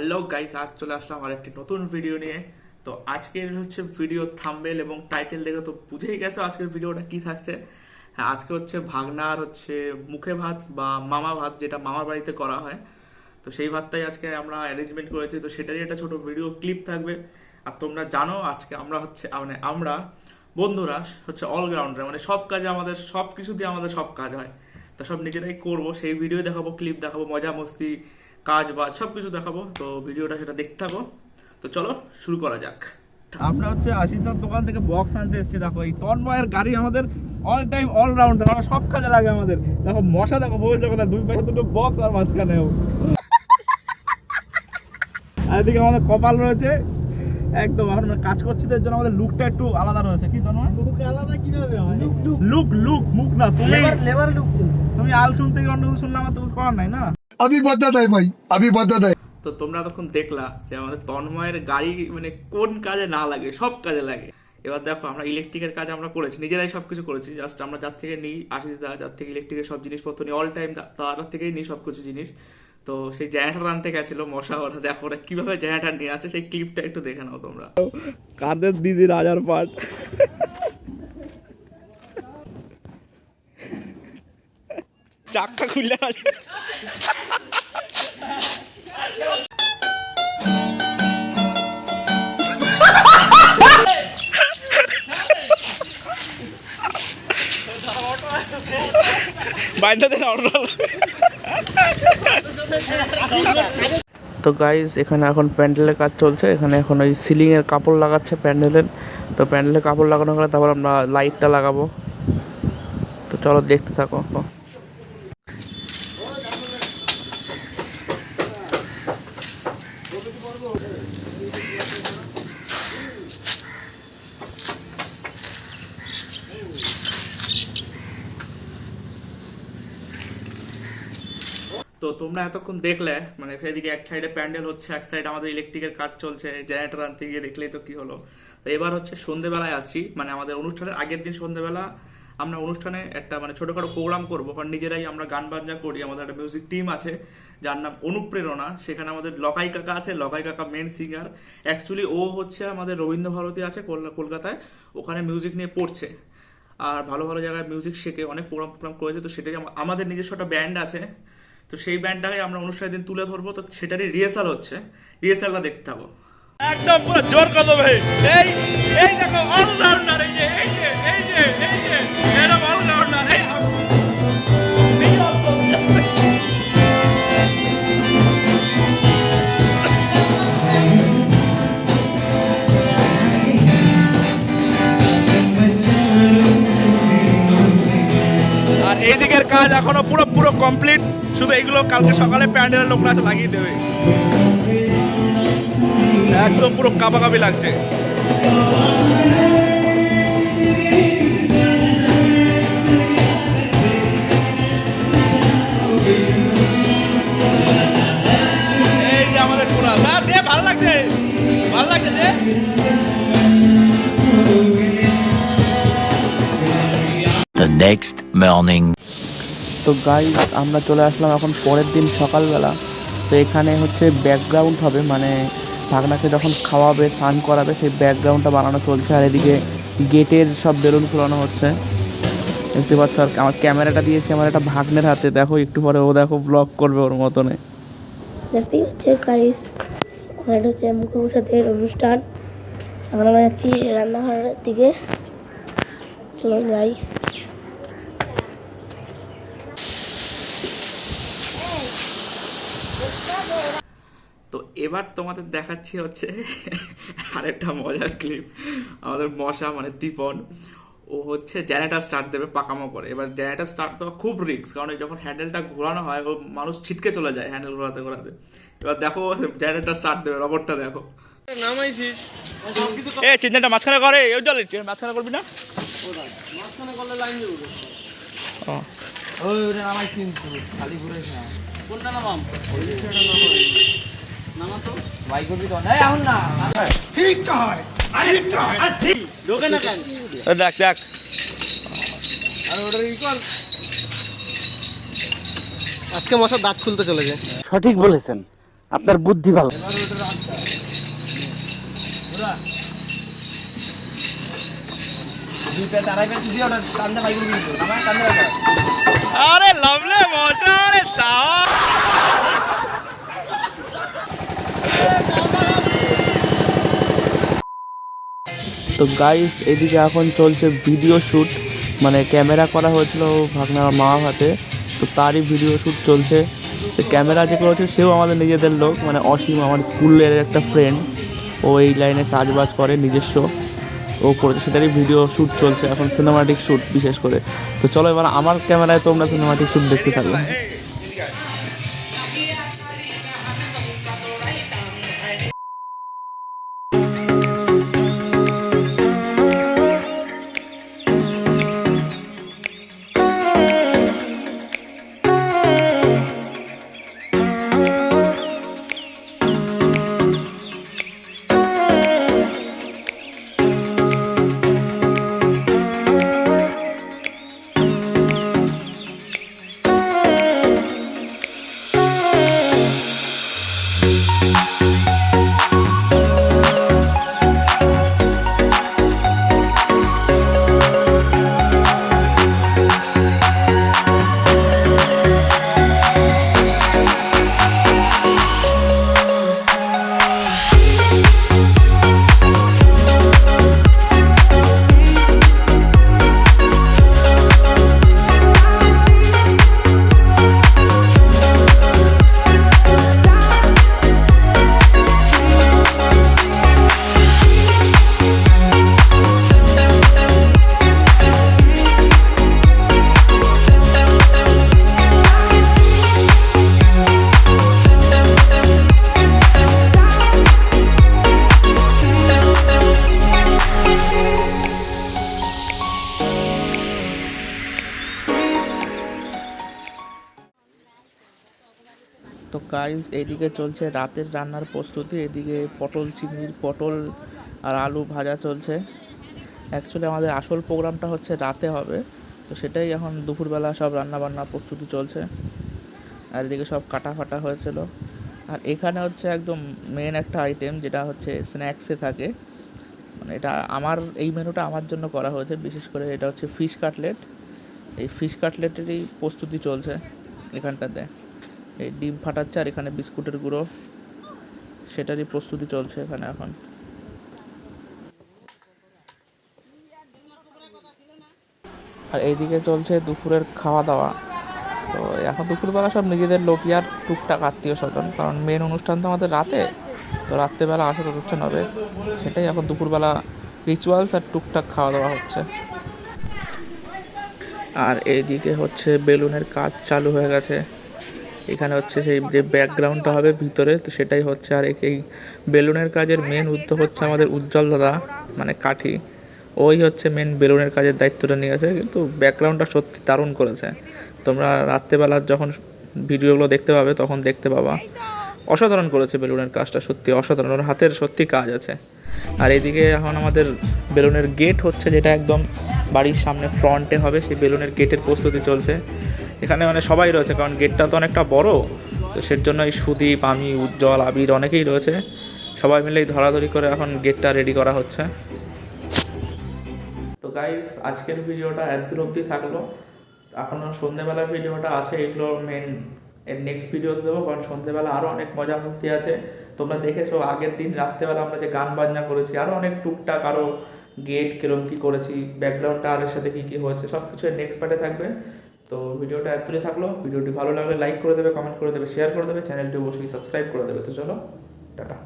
Hello guys, আজ চলে আসলাম আর একটি নতুন ভিডিও নিয়ে। তো আজকের হচ্ছে ভিডিও থাম্বনেল এবং টাইটেল দেখে তো বুঝেই গেছো আজকের ভিডিওটা কি থাকছে। হ্যাঁ, আজকে হচ্ছে ভাগনার হচ্ছে মুখে ভাত বা মামা ভাত, যেটা মামার বাড়িতে করা হয়। তো সেই ভাতটাই আজকে আমরা অ্যারেঞ্জমেন্ট করেছি, তো সেটারই একটা ছোট ভিডিও ক্লিপ থাকবে। আর তোমরা জানো আজকে আমরা হচ্ছে মানে আমরা বন্ধুরা হচ্ছে অলরাউন্ডার, মানে সব কাজে আমাদের সব কিছু দিয়ে আমাদের সব কাজ হয়। তো সব নিজেরাই করবো, সেই ভিডিও দেখাবো, ক্লিপ দেখাবো, মজা মস্তি কাজ বাজ সব কিছু দেখাবো। তো ভিডিওটা সেটা দেখতে থাকো। তো চলো শুরু করা যাক। আমরা হচ্ছে আশিসদার দোকান থেকে বক্স আনতে এসেছি। দেখো এই তন্ময়ের গাড়ি আমাদের অল টাইম অলরাউন্ডার, আমরা সব কাজে লাগে আমাদের। দেখো মশা, দেখো বলছে কথা, দুই পাশে দুটো বক্স আর মাঝখানেও। আর এদিকে আমাদের কপাল রয়েছে একদম, এখন আমরা কাজ করছি, তার জন্য আমাদের লুকটা একটু আলাদা রয়েছে। কি তন্ময়? লুক আলাদা কিভাবে হয়? লুক লুক মুখ না, তুমি লেবার লুক। তুমি আল শুনতে গিয়ে অন্য কিছু শুনলে আমার তো কিছু করার নাই না। अभी बदत है भाई, अभी बदत है। তো তোমরা তখন দেখলা যে আমাদের তন্ময়ের গাড়ি মানে কোন কাজে না লাগে, সব কাজে লাগে। এবার দেখো আমরা ইলেকট্রিকের কাজ আমরা করেছি, নিজেরাই সবকিছু করেছি। জাস্ট আমরা যার থেকে নিই আশিসদা, যার থেকে ইলেকট্রিকের সব জিনিসপত্র নিই অল টাইম, তার থেকেই নিই সব কিছু জিনিস। তো সেই জেনারেটর আনতে গেছিল মশা, ওরা দেখো ওরা কিভাবে জেনারেটর নিয়ে আসে, সেই ক্লিপটা একটু দেখে নাও তোমরা। কাদের দিদি রাজার পাট। চাক্কা খুললে তো গাইজ এখানে এখন প্যান্ডেলের কাজ চলছে। এখানে এখন ওই সিলিং এর কাপড় লাগাচ্ছে প্যান্ডেলের। তো প্যান্ডেলের কাপড় লাগানো হলে তারপর আমরা লাইটটা লাগাবো। তো চলো দেখতে থাকো। তো তোমরা এতক্ষণ দেখলে মানে এদিকে এক সাইডে প্যান্ডেল হচ্ছে, এক সাইডে আমাদের ইলেকট্রিকের কাজ চলছে, জেনারেটর আনতে গিয়ে দেখলেই তো কি হলো। তো এবার হচ্ছে সন্ধ্যেবেলায় আসছি, মানে আমাদের অনুষ্ঠানের আগের দিন সন্ধ্যেবেলা আমরা অনুষ্ঠানে একটা মানে ছোটখাটো প্রোগ্রাম করবো, কারণ নিজেরাই আমরা গান বাজনা করি। আমাদের একটা মিউজিক টিম আছে যার নাম অনুপ্রেরণা। সেখানে আমাদের লকাই কাকা আছে, লকাই কাকা মেন সিঙ্গার। অ্যাকচুয়ালি ও হচ্ছে আমাদের রবীন্দ্র ভারতী আছে কলকাতায়, ওখানে মিউজিক নিয়ে পড়ছে আর ভালো ভালো জায়গায় মিউজিক শেখে, অনেক প্রোগ্রাম করেছে। তো সেটাই আমাদের নিজস্ব একটা ব্যান্ড আছে, তো সেই ব্যান্ডটাকে আমরা অনুষ্ঠানের দিন তুলে ধরবো। তো সেটারই রিহার্সাল হচ্ছে, রিহার্সালটা দেখতে হবে একদম পুরো জোর কদমে। এই এই দেখো অলরাউন্ডার, এই যে এই যে এই যে এই যে এরা অলরাউন্ডার। আর এইদিকের কাজ এখনো পুরো পুরো কমপ্লিট, শুধু এইগুলো কালকে সকালে প্যান্ডেলের লোকরা লাগিয়ে দেবে। একদম পুরো কাবাকাবি লাগছে। এই যে আমাদের পুরা দে, ভালো লাগছে, ভালো লাগছে দে। The next morning. তো গাইস আমরা চলে আসলাম এখন পরের দিন সকালবেলা। তো এখানে হচ্ছে ব্যাকগ্রাউন্ড হবে, মানে ভাগনাকে যখন খাওয়াবে স্নান করাবে সেই ব্যাকগ্রাউন্ডটা বানানো চলছে। আর এদিকে গেটের সব বেলুন ফুলানো হচ্ছে, দেখতে পাচ্ছ। আর আমার ক্যামেরাটা দিয়েছি আমার একটা ভাগ্নের হাতে, দেখো একটু পরে ও দেখো ব্লগ করবে ওর মতনে। দেখতেই হচ্ছে গাইস, এটা হচ্ছে মুখোমুখিদের অনুষ্ঠান। এখন আমরা যাচ্ছি রান্নাঘরের দিকে, চলুন যাই। তো এবার তোমাদের দেখাচ্ছি হচ্ছে আরেকটা মজার ক্লিপ। আমাদের মশা মানে দীপন, ও হচ্ছে জেনারেটর স্টার্ট দেবে পাকামো করে। এবার জেনারেটর স্টার্ট দেওয়া খুব রিস্ক, কারণ যখন হ্যান্ডেলটা ঘোরানো হয় ও মানুষ ছিটকে চলে যায় হ্যান্ডেল ঘোরাতে ঘোরাতে। এবার দেখো জেনারেটর স্টার্ট দেবে, রবটটা দেখো। নামাইছিস এ চিন্তাটা মাঝখানে করে, এই চলে মাঝখানে করবি না, মাঝখানে করলে লাইন দেবো। ও ওই ওরে নামাই কিন্তু খালি ঘুরে না। কোনটা নামাম? ওই সেটা নামা তো ভাই করবি তো। এই এখন না ठीक कहा है, ठीक कहा है। ঠিক ঢোকে না কেন? দেখ দেখ আর ওটা ই কর। আজকে মশার দাঁত খুলতে চলেছে। সঠিক বলেছেন, আপনার বুদ্ধি ভালো। দুই পেতে আড়াই পেতে দিয়ে ওটা কান্দে বাইক করে দিল আমার কান্দে বাইক। আরে লাভলে মশা, আরে চাওয়া। তো গাইস এদিকে এখন চলছে ভিডিও শ্যুট, মানে ক্যামেরা করা হয়েছিল ভাগনার মামা হাতে, তো তারই ভিডিও শ্যুট চলছে। সে ক্যামেরা যে করেছে সেও আমাদের নিজেদের লোক, মানে অসীম আমার স্কুলের একটা ফ্রেন্ড, ও এই লাইনে কাজবাজ করে নিজস্ব, ও করেছে, সেটারই ভিডিও শ্যুট চলছে এখন, সিনেমাটিক শ্যুট বিশেষ করে। তো চলো এবার আমার ক্যামেরায় তোমরা সিনেমাটিক শ্যুট দেখতে থাকো। তো গাইস এইদিকে চলছে রাতের রান্নার প্রস্তুতি, এদিকে পটল আর আলু ভাজা চলছে। অ্যাকচুয়ালি আমাদের আসল প্রোগ্রামটা হচ্ছে রাতে হবে, তো সেটাই এখন দুপুরবেলা সব রান্না প্রস্তুতি চলছে। আর এদিকে সব কাটা ফাটা হয়েছিল। আর এখানে হচ্ছে একদম মেন একটা আইটেম যেটা হচ্ছে স্ন্যাক্সে থাকে, মানে এটা এই মেনুটা আমার জন্য করা হয়েছে বিশেষ করে। এটা হচ্ছে ফিশ কাটলেট, এই ফিশ কাটলেটেরই প্রস্তুতি চলছে এখানটাতে। এই ডিম ফাটাচ্ছে আর এখানে বিস্কুটের গুঁড়ো, সেটারই প্রস্তুতি চলছে এখানে এখন। আর এইদিকে চলছে দুপুরের খাওয়া দাওয়া। তো এখন দুপুরবেলা সব নিজেদের লোকই আর টুকটাক আত্মীয় স্বজন, কারণ মেন অনুষ্ঠান তো আমাদের রাতে, তো রাত্রেবেলা আসল অনুষ্ঠান হবে, সেটাই এখন দুপুরবেলা রিচুয়ালস আর টুকটাক খাওয়া দাওয়া হচ্ছে। আর এইদিকে হচ্ছে বেলুনের কাজ চালু হয়ে গেছে। এখানে হচ্ছে সেই যে ব্যাকগ্রাউন্ডটা হবে ভিতরে, তো সেটাই হচ্ছে। আর এই বেলুনের কাজের মেন উদ্যোগ হচ্ছে আমাদের উজ্জ্বল দাদা, মানে কাঠি, ওই হচ্ছে মেন বেলুনের কাজের দায়িত্বটা নিয়েছে। কিন্তু ব্যাকগ্রাউন্ডটা সত্যি দারুণ করেছে, তোমরা রাত্রেবেলা যখন ভিডিওগুলো দেখতে পাবে তখন দেখতে পাবা। অসাধারণ করেছে বেলুনের কাজটা, সত্যি অসাধারণ, ওর হাতের সত্যি কাজ আছে। আর এদিকে এখন আমাদের বেলুনের গেট হচ্ছে, যেটা একদম বাড়ির সামনে ফ্রন্টে হবে, সেই বেলুনের গেটের প্রস্তুতি চলছে এখানে। মানে সবাই রয়েছে, কারণ গেটটা তো অনেকটা বড়, তো সের জন্য এই সুদীপ, আমি, উজ্জ্বল, আবির অনেকেই রয়েছে, সবাই মিলেই ধরাধরি করে এখন গেটটা রেডি করা হচ্ছে। তো গাইস আজকের ভিডিওটা এত অবধি থাকলো। এখনও সন্ধ্যেবেলার ভিডিওটা আছে, এগুলো মেন এর নেক্সট ভিডিওতে দেবো, কারণ সন্ধ্যেবেলা আরও অনেক মজা মস্তি আছে। তোমরা দেখেছো আগের দিন রাত্রেবেলা আমরা যে গান বাজনা করেছি, আরও অনেক টুকটাক, আরও গেট কিরম কী করেছি, ব্যাকগ্রাউন্ডটা আর এর সাথে কী কী হয়েছে, সব কিছু নেক্সট পার্টে থাকবে। তো ভিডিওটা এতটাই থাকলো। ভিডিওটি ভালো লাগলে লাইক করে দেবে, কমেন্ট করে দেবে, শেয়ার করে দেবে, চ্যানেলটি অবশ্যই সাবস্ক্রাইব করে দেবে। তো চলো টাটা।